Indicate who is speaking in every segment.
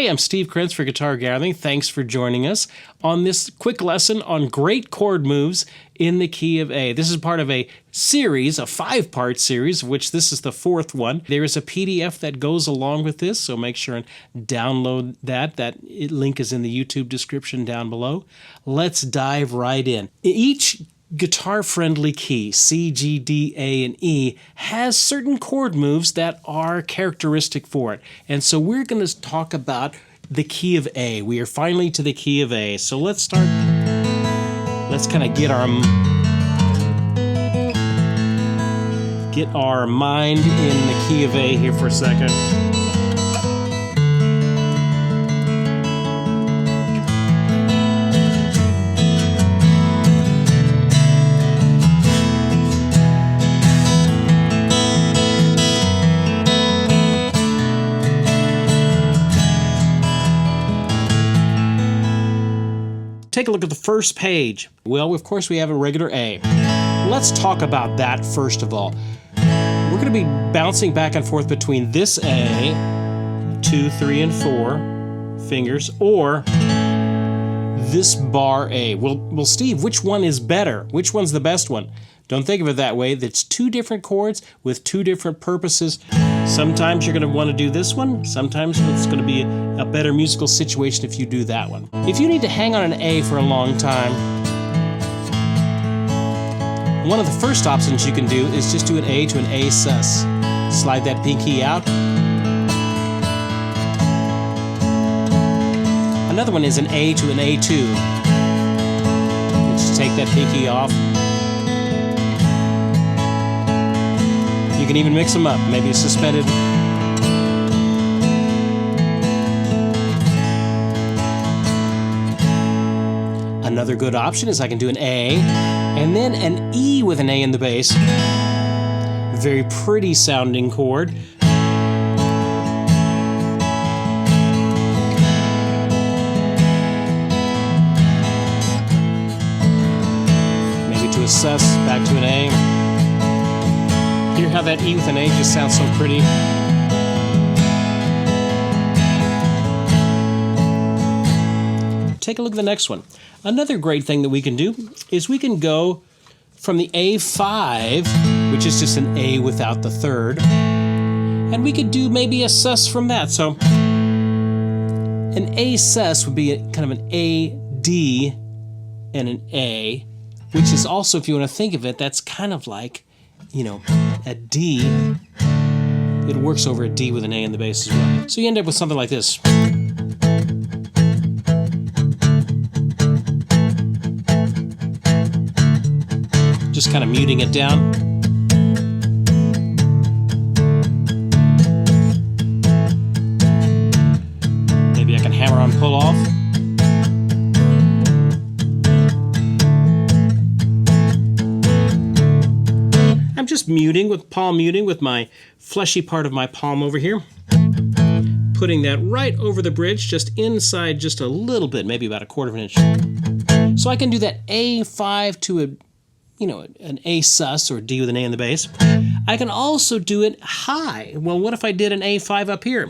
Speaker 1: Hey, I'm Steve Krenz for Guitar Gathering. Thanks for joining us on this quick lesson on great chord moves in the key of A. This is part of a series, a 5-part series, of which this is the 4th one. There is a PDF that goes along with this, so make sure and download that. That link is in the YouTube description down below. Let's dive right in. Each guitar-friendly key, C, G, D, A, and E, has certain chord moves that are characteristic for it. And so we're going to talk about the key of A. We are finally to the key of A. So let's start. Let's kind of get our mind in the key of A here for a second. Take a look at the first page. Well, of course, we have a regular A. Let's talk about that first of all. We're going to be bouncing back and forth between this A, 2, 3, and 4 fingers, or this bar A. Well, Steve, which one is better? Which one's the best one? Don't think of it that way. It's 2 different chords with 2 different purposes. Sometimes you're going to want to do this one. Sometimes it's going to be a better musical situation if you do that one. If you need to hang on an A for a long time, one of the first options you can do is just do an A to an A sus. Slide that pinky out. Another one is an A to an A2. Just take that pinky off. You can even mix them up, maybe suspended. Another good option is I can do an A and then an E with an A in the bass. Very pretty sounding chord. Maybe to a sus, back to an A. Hear how that E with an A just sounds so pretty? Take a look at the next one. Another great thing that we can do is we can go from the A5, which is just an A without the third, and we could do maybe a sus from that. So an A sus would be kind of an A, D, and an A, which is also, if you want to think of it, that's kind of like, you know, a D. It works over a D with an A in the bass as well. So you end up with something like this. Just kind of muting it down. Maybe I can hammer on pull off. I'm just muting with palm muting with my fleshy part of my palm over here. Putting that right over the bridge, just inside just a little bit, maybe about 1/4 of an inch. So I can do that A5 to an A sus or D with an A in the bass. I can also do it high. Well, what if I did an A5 up here?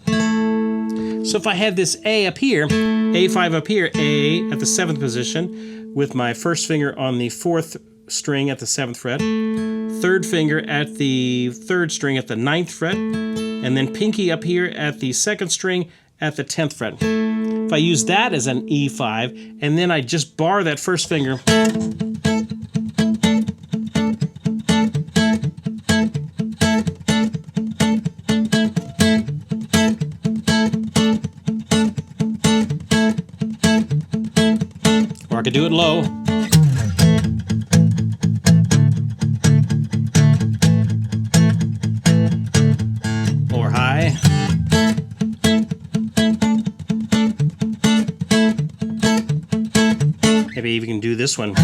Speaker 1: So if I had this A up here, A5 up here, A at the 7th position with my first finger on the 4th string at the 7th fret, 3rd finger at the 3rd string at the 9th fret, and then pinky up here at the 2nd string at the 10th fret. If I use that as an E5, and then I just bar that first finger, or I could do it low. Or high. Maybe even can do this one.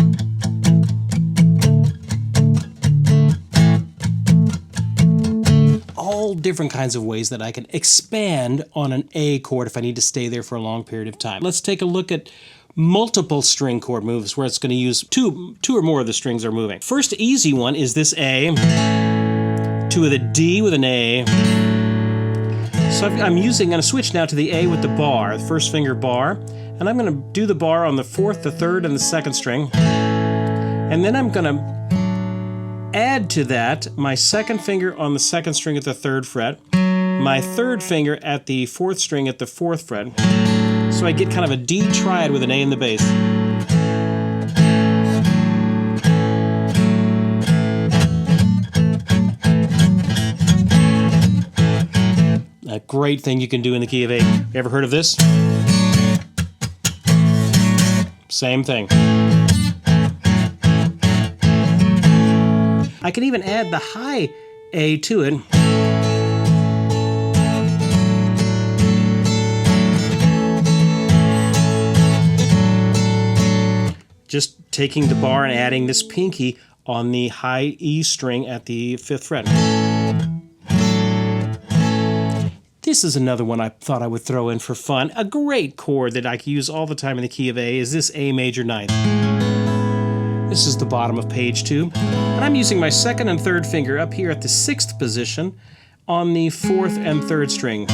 Speaker 1: All different kinds of ways that I can expand on an A chord if I need to stay there for a long period of time. Let's take a look at multiple string chord moves where it's going to use two or more of the strings are moving. First easy one is this A to the D with an A. So I'm going to switch now to the A with the bar, the first finger bar, and I'm going to do the bar on the 4th, the 3rd, and the 2nd string. And then I'm going to add to that my 2nd finger on the 2nd string at the 3rd fret, my 3rd finger at the 4th string at the 4th fret, so I get kind of a D triad with an A in the bass. A great thing you can do in the key of A. You ever heard of this? Same thing. I can even add the high A to it. Just taking the bar and adding this pinky on the high E string at the 5th fret. This is another one I thought I would throw in for fun. A great chord that I can use all the time in the key of A is this A major 9th. This is the bottom of page 2. And I'm using my 2nd and 3rd finger up here at the 6th position on the 4th and 3rd string.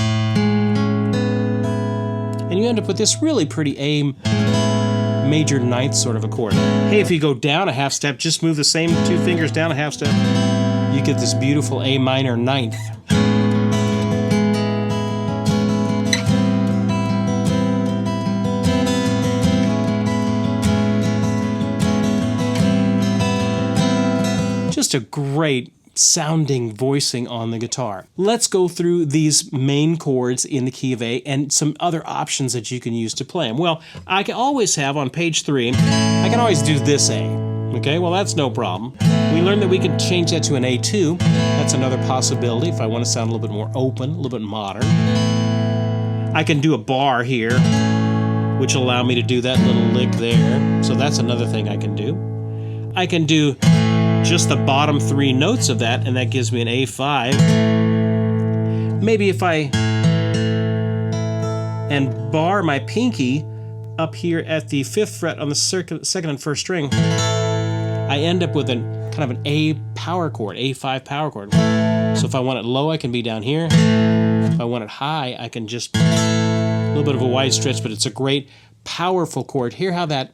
Speaker 1: And you end up with this really pretty A major 9th sort of a chord. Hey, if you go down a half step, just move the same 2 fingers down a half step, you get this beautiful A minor 9th. Just a great sounding voicing on the guitar. Let's go through these main chords in the key of A and some other options that you can use to play them. Well, I can always have on page 3, I can always do this A. Okay, well that's no problem. We learned that we can change that to an A2. That's another possibility if I want to sound a little bit more open, a little bit modern. I can do a bar here, which will allow me to do that little lick there. So that's another thing I can do. I can do just the bottom 3 notes of that, and that gives me an A5. Maybe if I bar my pinky up here at the 5th fret on the 2nd and 1st string, I end up with kind of an A power chord, A5 power chord. So if I want it low, I can be down here. If I want it high, I can just a little bit of a wide stretch, but it's a great powerful chord. Hear how that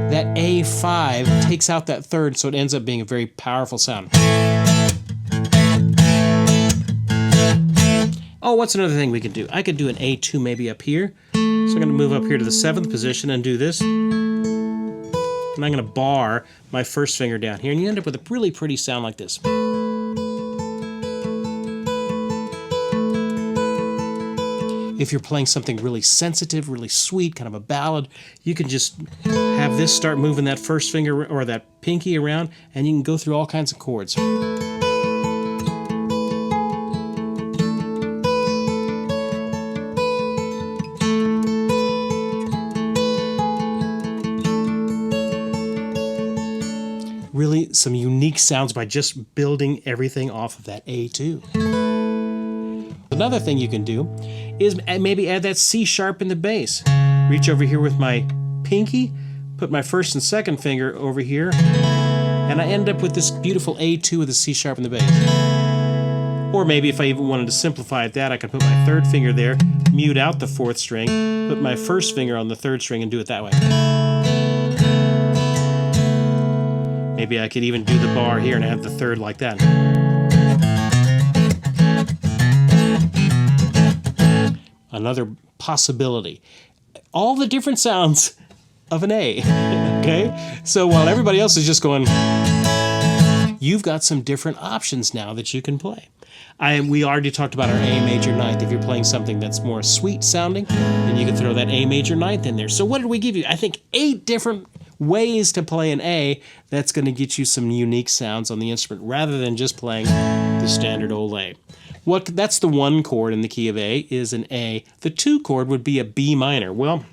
Speaker 1: A5 takes out that 3rd, so it ends up being a very powerful sound. Oh, what's another thing we can do? I could do an A2 maybe up here. So I'm going to move up here to the 7th position and do this. And I'm going to bar my 1st finger down here, and you end up with a really pretty sound like this. If you're playing something really sensitive, really sweet, kind of a ballad, you can just have this start moving that 1st finger or that pinky around, and you can go through all kinds of chords. Really some unique sounds by just building everything off of that A2. Another thing you can do is maybe add that C sharp in the bass. Reach over here with my pinky, put my 1st and 2nd finger over here, and I end up with this beautiful A2 with a C sharp in the bass. Or maybe if I even wanted to simplify it that, I could put my 3rd finger there, mute out the 4th string, put my 1st finger on the 3rd string and do it that way. Maybe I could even do the bar here and have the 3rd like that. Another possibility. All the different sounds of an A. Okay? So while everybody else is just going, you've got some different options now that you can play. We already talked about our A major 9th. If you're playing something that's more sweet sounding, then you can throw that A major 9th in there. So what did we give you? I think 8 different ways to play an A that's going to get you some unique sounds on the instrument rather than just playing the standard old A. That's the 1 chord in the key of A is an A. The 2 chord would be a B minor. Well,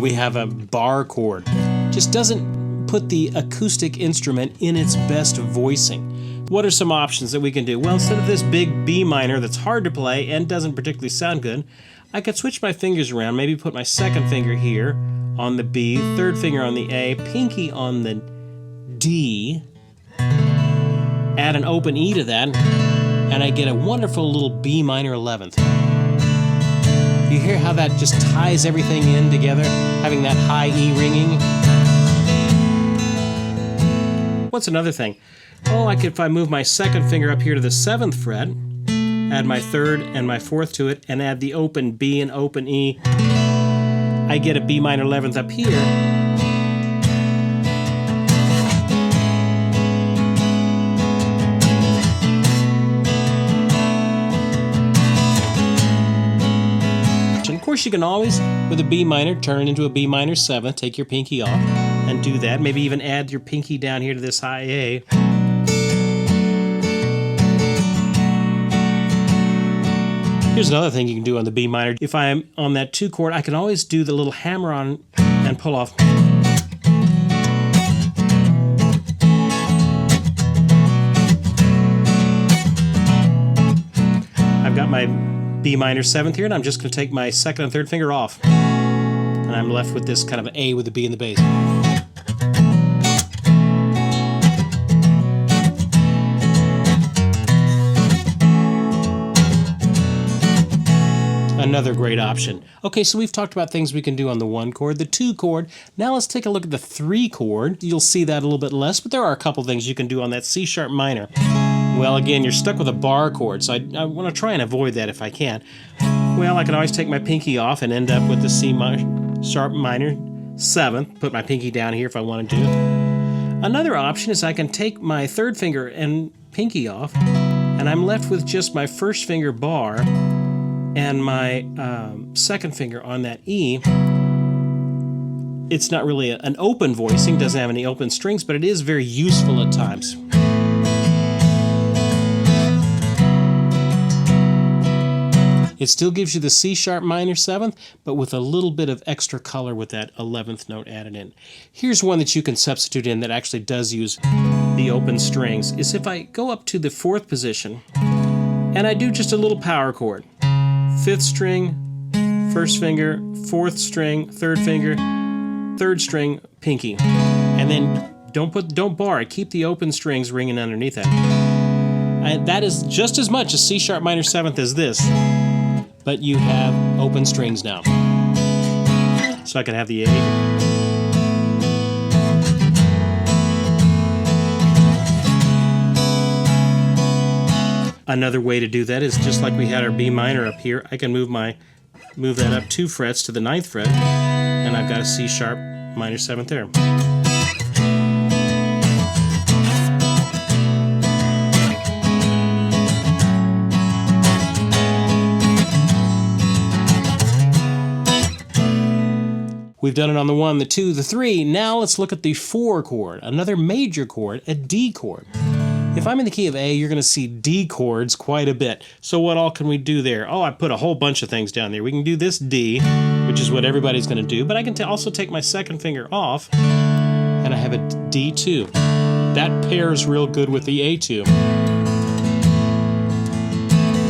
Speaker 1: we have a bar chord. Just doesn't put the acoustic instrument in its best voicing. What are some options that we can do? Well, instead of this big B minor that's hard to play and doesn't particularly sound good, I could switch my fingers around, maybe put my 2nd finger here on the B, 3rd finger on the A, pinky on the D, add an open E to that, and I get a wonderful little B minor 11th. You hear how that just ties everything in together, having that high E ringing? What's another thing? Oh, if I move my second finger up here to the 7th fret, add my 3rd and my 4th to it, and add the open B and open E, I get a B minor 11th up here. Of course, you can always, with a B minor, turn it into a B minor 7th, take your pinky off, and do that. Maybe even add your pinky down here to this high A. Here's another thing you can do on the B minor. If I'm on that 2 chord, I can always do the little hammer on and pull off. I've got my B minor 7th here, and I'm just going to take my 2nd and 3rd finger off. And I'm left with this kind of an A with a B in the bass. Another great option. Okay, so we've talked about things we can do on the 1 chord, the 2 chord. Now let's take a look at the 3 chord. You'll see that a little bit less, but there are a couple things you can do on that C sharp minor. Well, again, you're stuck with a bar chord, so I want to try and avoid that if I can. Well, I can always take my pinky off and end up with the C sharp minor 7th, put my pinky down here if I wanted to. Another option is I can take my 3rd finger and pinky off, and I'm left with just my 1st finger bar and my 2nd finger on that E. It's not really an open voicing, doesn't have any open strings, but it is very useful at times. It still gives you the C sharp minor 7th, but with a little bit of extra color with that 11th note added in. Here's one that you can substitute in that actually does use the open strings, is if I go up to the 4th position and I do just a little power chord. 5th string, 1st finger, 4th string, 3rd finger, 3rd string, pinky. And then don't bar it, keep the open strings ringing underneath that. That is just as much a C sharp minor 7th as this, but you have open strings now. So I can have the A. Another way to do that is just like we had our B minor up here, I can move that up 2 frets to the 9th fret, and I've got a C sharp minor 7th there. We've done it on the 1, the 2, the 3. Now let's look at the 4 chord, another major chord, a D chord. If I'm in the key of A, you're going to see D chords quite a bit. So what all can we do there? Oh, I put a whole bunch of things down there. We can do this D, which is what everybody's going to do, but I can also take my 2nd finger off, and I have a D2. That pairs real good with the A2.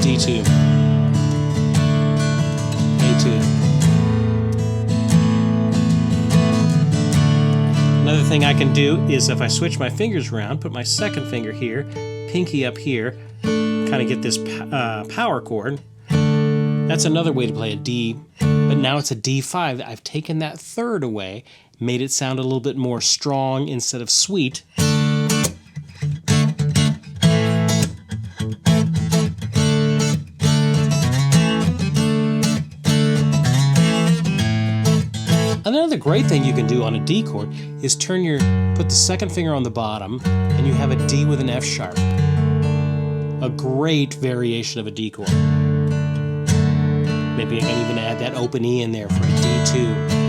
Speaker 1: D2. A2. Another thing I can do is if I switch my fingers around, put my 2nd finger here, pinky up here, kind of get this power chord. That's another way to play a D, but now it's a D5. I've taken that 3rd away, made it sound a little bit more strong instead of sweet. Another great thing you can do on a D chord is put the 2nd finger on the bottom, and you have a D with an F sharp. A great variation of a D chord. Maybe I can even add that open E in there for a D2.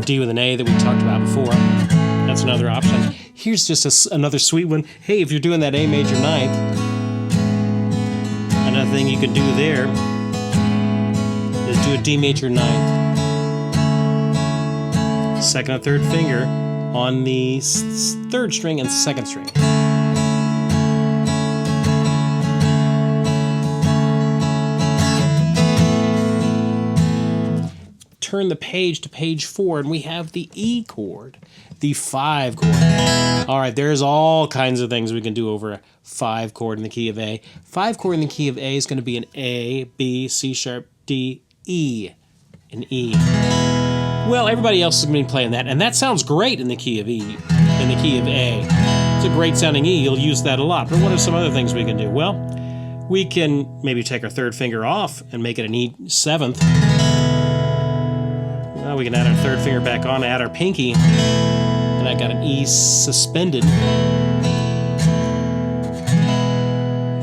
Speaker 1: D with an A that we talked about before. That's another option. Here's just another sweet one. Hey, if you're doing that A major 9th, another thing you can do there is do a D major 9th. 2nd and 3rd finger, on the 3rd string and 2nd string. Turn the page to page 4, and we have the E chord, the 5 chord. All right, there's all kinds of things we can do over a 5 chord in the key of A. 5 chord in the key of A is going to be an A, B, C sharp, D, E, and E. Well, everybody else is going to be playing that, and that sounds great in the key of E, in the key of A. It's a great sounding E. You'll use that a lot. But what are some other things we can do? Well, we can maybe take our 3rd finger off and make it an E 7th. Well, we can add our 3rd finger back on, add our pinky, and I got an E suspended.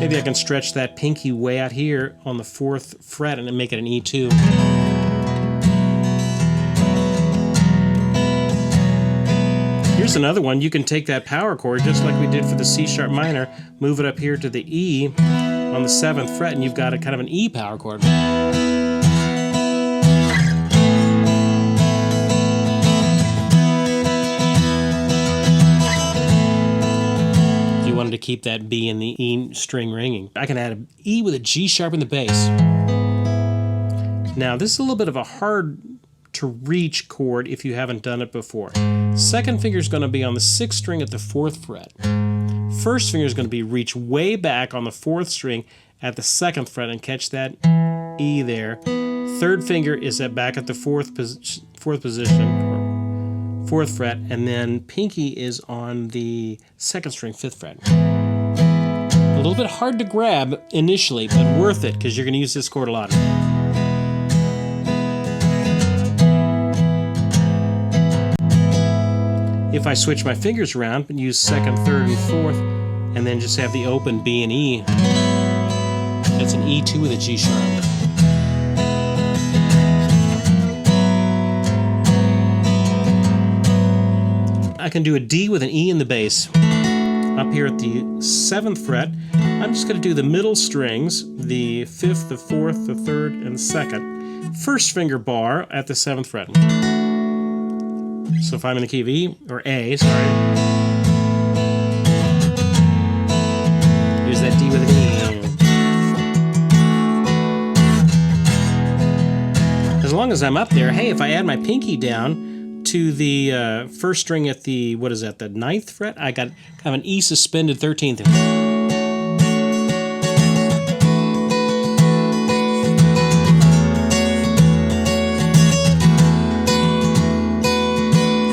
Speaker 1: Maybe I can stretch that pinky way out here on the 4th fret and then make it an E2. Here's another one. You can take that power chord, just like we did for the C sharp minor, move it up here to the E on the 7th fret, and you've got a kind of an E power chord. To keep that B and the E string ringing, I can add an E with a G sharp in the bass. Now this is a little bit of a hard to reach chord if you haven't done it before. 2nd finger is going to be on the 6th string at the 4th fret. 1st finger is going to be reach way back on the 4th string at the 2nd fret and catch that E there. 3rd finger is back at the 4th position. 4th fret, and then pinky is on the 2nd string, 5th fret. A little bit hard to grab initially, but worth it because you're going to use this chord a lot. If I switch my fingers around and use 2nd, 3rd, and 4th, and then just have the open B and E, that's an E2 with a G sharp. I can do a D with an E in the bass. Up here at the 7th fret, I'm just going to do the middle strings, the 5th, the 4th, the 3rd, and 2nd. 1st finger bar at the 7th fret. So if I'm in the key of E, or A, sorry. Here's that D with an E. As long as I'm up there, hey, if I add my pinky down to the 1st string at the, what is that, the 9th fret? I got kind of an E suspended 13th.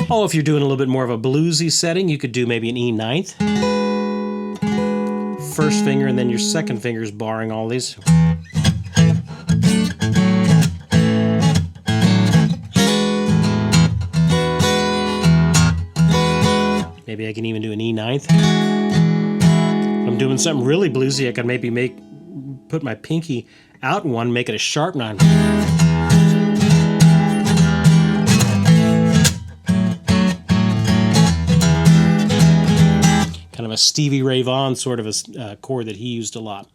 Speaker 1: Oh, if you're doing a little bit more of a bluesy setting, you could do maybe an E 9th. 1st finger, and then your 2nd finger is barring all these. Maybe I can even do an E 9th. If I'm doing something really bluesy, I can maybe put my pinky out one, make it a sharp 9. Kind of a Stevie Ray Vaughan sort of a chord that he used a lot.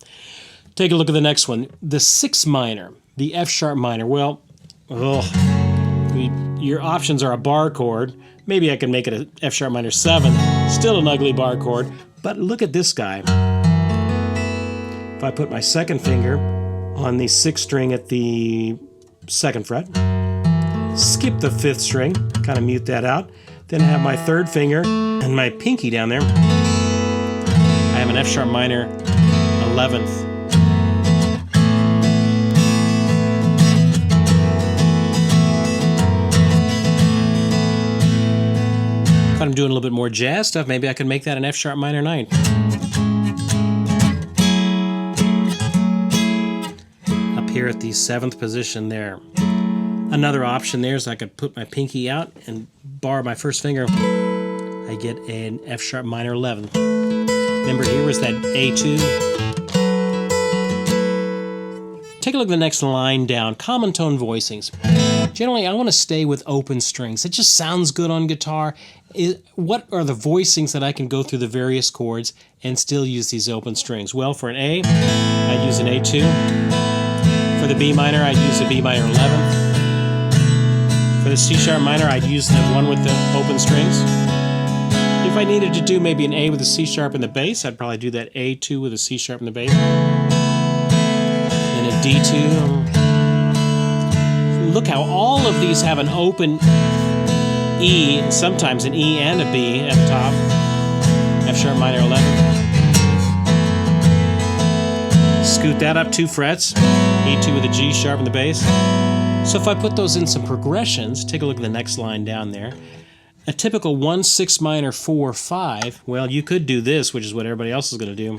Speaker 1: Take a look at the next one. The 6 minor, the F sharp minor. Well, your options are a bar chord. Maybe I can make it a F sharp minor 7, still an ugly bar chord, but look at this guy. If I put my 2nd finger on the 6th string at the 2nd fret, skip the 5th string, kind of mute that out, then have my 3rd finger and my pinky down there. I have an F sharp minor 11th. If I'm doing a little bit more jazz stuff, maybe I can make that an F sharp minor 9. Up here at the 7th position there. Another option there is I could put my pinky out and bar my 1st finger. I get an F sharp minor 11. Remember here was that A2. Take a look at the next line down, common tone voicings. Generally, I want to stay with open strings. It just sounds good on guitar. What are the voicings that I can go through the various chords and still use these open strings? Well, for an A, I'd use an A2. For the B minor, I'd use a B minor 11th. For the C sharp minor, I'd use the one with the open strings. If I needed to do maybe an A with a C sharp in the bass, I'd probably do that A2 with a C sharp in the bass. And a D2. Look how all of these have an open E, sometimes an E and a B at the top. F sharp minor 11. Scoot that up 2 frets. E2 with a G sharp in the bass. So if I put those in some progressions, take a look at the next line down there. A typical 1, 6 minor, 4, 5, well, you could do this, which is what everybody else is going to do.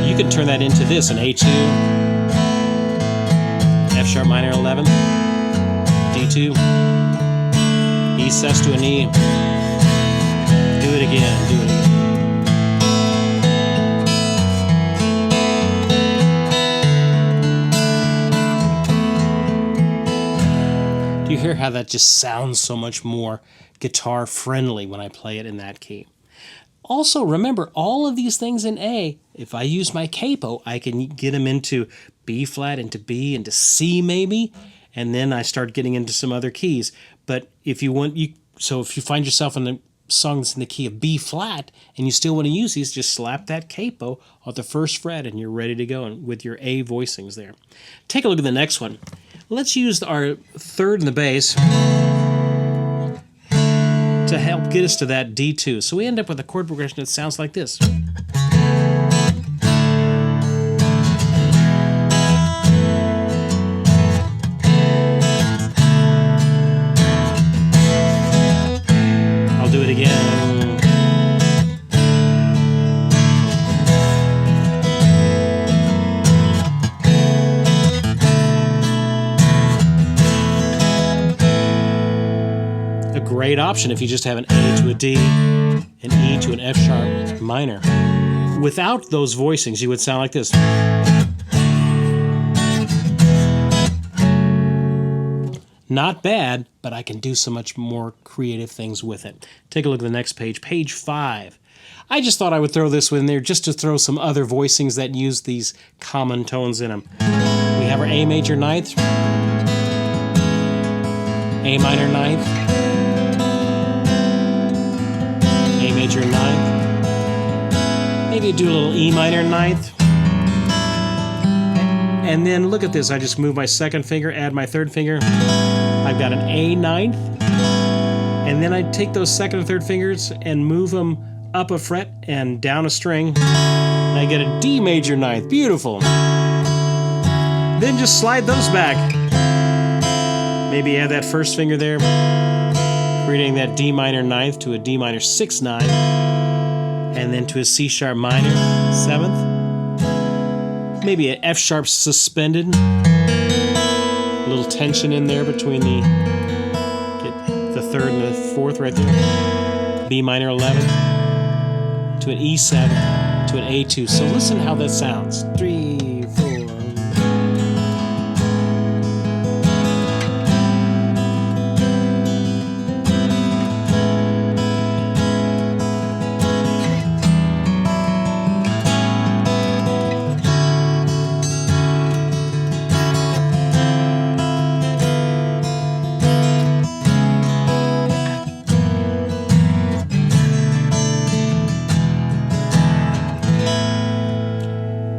Speaker 1: You could turn that into this, an A2, F sharp minor 11, D2, E sus to an E. Do it again, do it again. You hear how that just sounds so much more guitar friendly when I play it in that key. Also, remember, all of these things in A, if I use my capo, I can get them into B flat, into B, into C maybe, and then I start getting into some other keys. But if you want, so if you find yourself in a song that's in the key of B flat and you still want to use these, just slap that capo on the first fret and you're ready to go and with your A voicings there. Take a look at the next one. Let's use our third in the bass to help get us to that D2. So we end up with a chord progression that sounds like this. I'll do it again. Great option if you just have an A to a D, an E to an F sharp minor. Without those voicings, you would sound like this. Not bad, but I can do so much more creative things with it. Take a look at the next page, page 5. I just thought I would throw this one in there just to throw some other voicings that use these common tones in them. We have our A major ninth, A minor ninth, A major ninth, maybe do a little E minor ninth, and then look at this, I just move my second finger, add my third finger, I've got an A ninth, and then I take those second and third fingers and move them up a fret and down a string, and I get a D major ninth, beautiful. Then just slide those back, maybe add that first finger there, creating that D minor ninth to a D minor 6/9, and then to a C sharp minor 7th, maybe an F sharp suspended, a little tension in there between get the third and the fourth right there, B minor 11th, to an E7, to an A2. So listen how that sounds. 3, 4.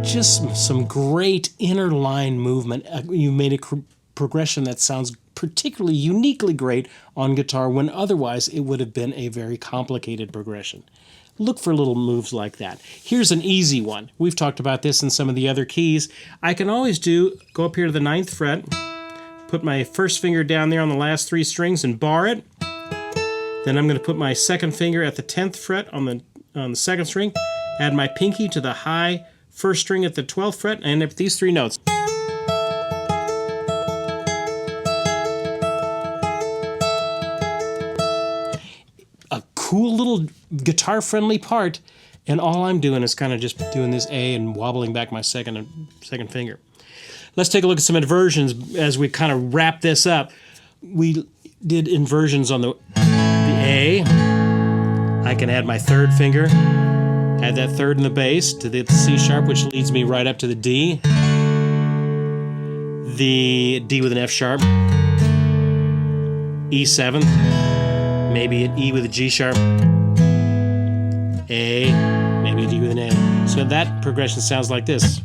Speaker 1: Just some great inner line movement. You made a progression that sounds particularly uniquely great on guitar when otherwise it would have been a very complicated progression. Look for little moves like that. Here's an easy one. We've talked about this in some of the other keys. I can always go up here to the 9th fret, put my first finger down there on the last 3 strings and bar it. Then I'm going to put my second finger at the 10th fret on the 2nd string, add my pinky to the high first string at the 12th fret, and end up with these 3 notes. A cool little guitar-friendly part, and all I'm doing is kind of just doing this A and wobbling back my second finger. Let's take a look at some inversions as we kind of wrap this up. We did inversions on the A. I can add my third finger, Add that third in the bass to the C sharp, which leads me right up to the D. The D with an F sharp. E7. Maybe an E with a G sharp. A. Maybe a D with an A. So that progression sounds like this.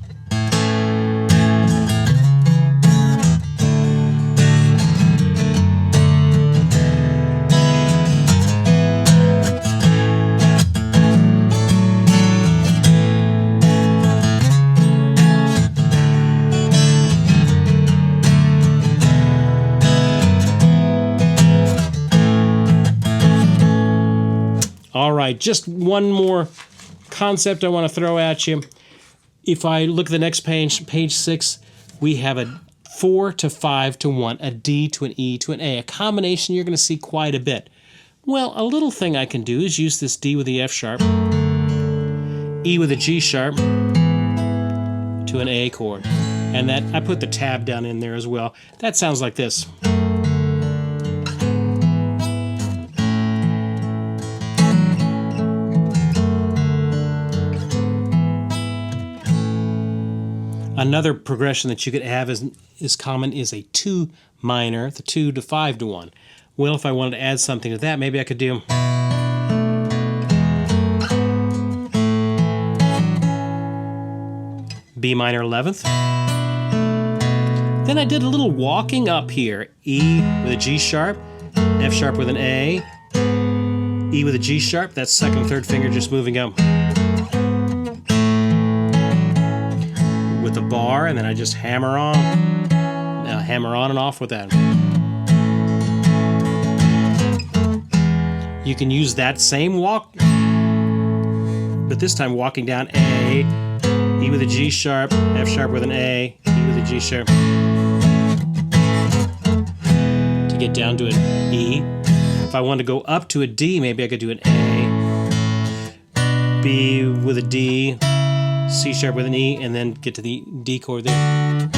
Speaker 1: All right, just one more concept I want to throw at you. If I look at the next page, page 6, we have a 4 to 5 to 1, a D to an E to an A, a combination you're going to see quite a bit. Well, a little thing I can do is use this D with the F sharp, E with a G sharp to an A chord. And that I put the tab down in there as well. That sounds like this. Another progression that you could have is common is a 2 minor, the 2 to 5 to 1. Well, if I wanted to add something to that, maybe I could do B minor 11th. Then I did a little walking up here. E with a G sharp, F sharp with an A, E with a G sharp, that's second and third finger just moving up. With the bar, and then I just hammer on. Now hammer on and off with that. You can use that same walk, but this time walking down A, E with a G sharp, F sharp with an A, E with a G sharp, to get down to an E. If I want to go up to a D, maybe I could do an A, B with a D, C sharp with an E, and then get to the D chord there.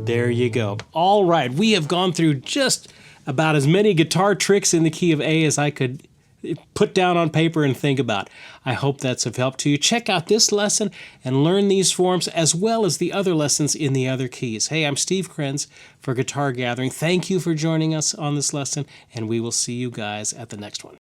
Speaker 1: There you go. All right, we have gone through just about as many guitar tricks in the key of A as I could put down on paper and think about. I hope that's of help to you. Check out this lesson and learn these forms as well as the other lessons in the other keys. Hey, I'm Steve Krenz for Guitar Gathering. Thank you for joining us on this lesson, and we will see you guys at the next one.